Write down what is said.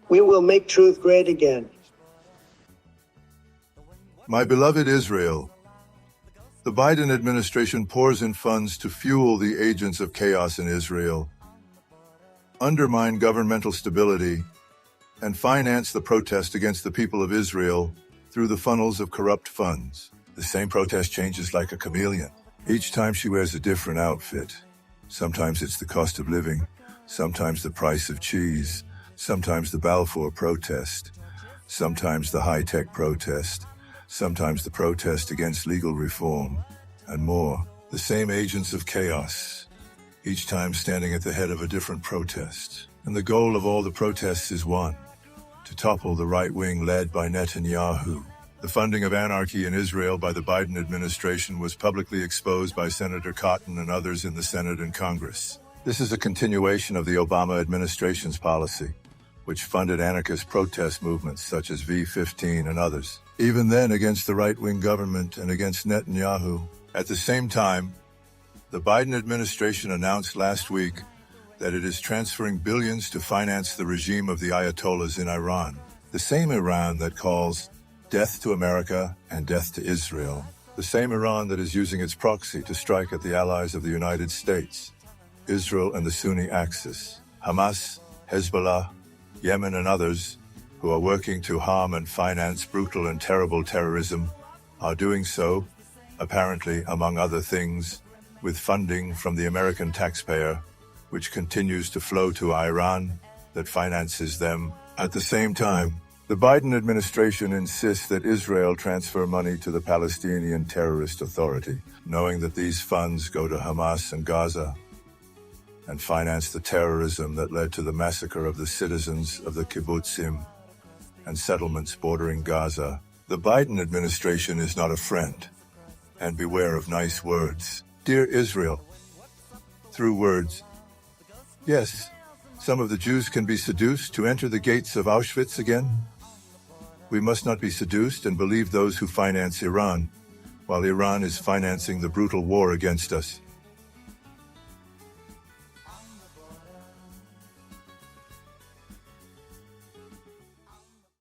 We will make truth great again. My beloved Israel, the Biden administration pours in funds to fuel the agents of chaos in Israel, undermine governmental stability, and finance the protest against the people of Israel through the funnels of corrupt funds. The same protest changes like a chameleon. Each time she wears a different outfit. Sometimes it's the cost of living, sometimes the price of cheese, sometimes the Balfour protest, sometimes the high-tech protest, sometimes the protest against legal reform, and more. The same agents of chaos, each time standing at the head of a different protest. And the goal of all the protests is one: to topple the right wing led by Netanyahu. The funding of anarchy in Israel by the Biden administration was publicly exposed by Senator Cotton and others in the Senate and Congress. This is a continuation of the Obama administration's policy, which funded anarchist protest movements such as V15 and others, even then against the right-wing government and against Netanyahu. At the same time, the Biden administration announced last week that it is transferring billions to finance the regime of the Ayatollahs in Iran, the same Iran that calls death to America and death to Israel, the same Iran that is using its proxy to strike at the allies of the United States, Israel and the Sunni axis, Hamas, Hezbollah, Yemen and others, who are working to harm and finance brutal and terrible terrorism, are doing so, apparently, among other things, with funding from the American taxpayer, which continues to flow to Iran, that finances them. At the same time, the Biden administration insists that Israel transfer money to the Palestinian Terrorist Authority, knowing that these funds go to Hamas and Gaza, and finance the terrorism that led to the massacre of the citizens of the kibbutzim and settlements bordering Gaza. The Biden administration is not a friend, and beware of nice words. Dear Israel, through words, yes, some of the Jews can be seduced to enter the gates of Auschwitz again. We must not be seduced and believe those who finance Iran, while Iran is financing the brutal war against us.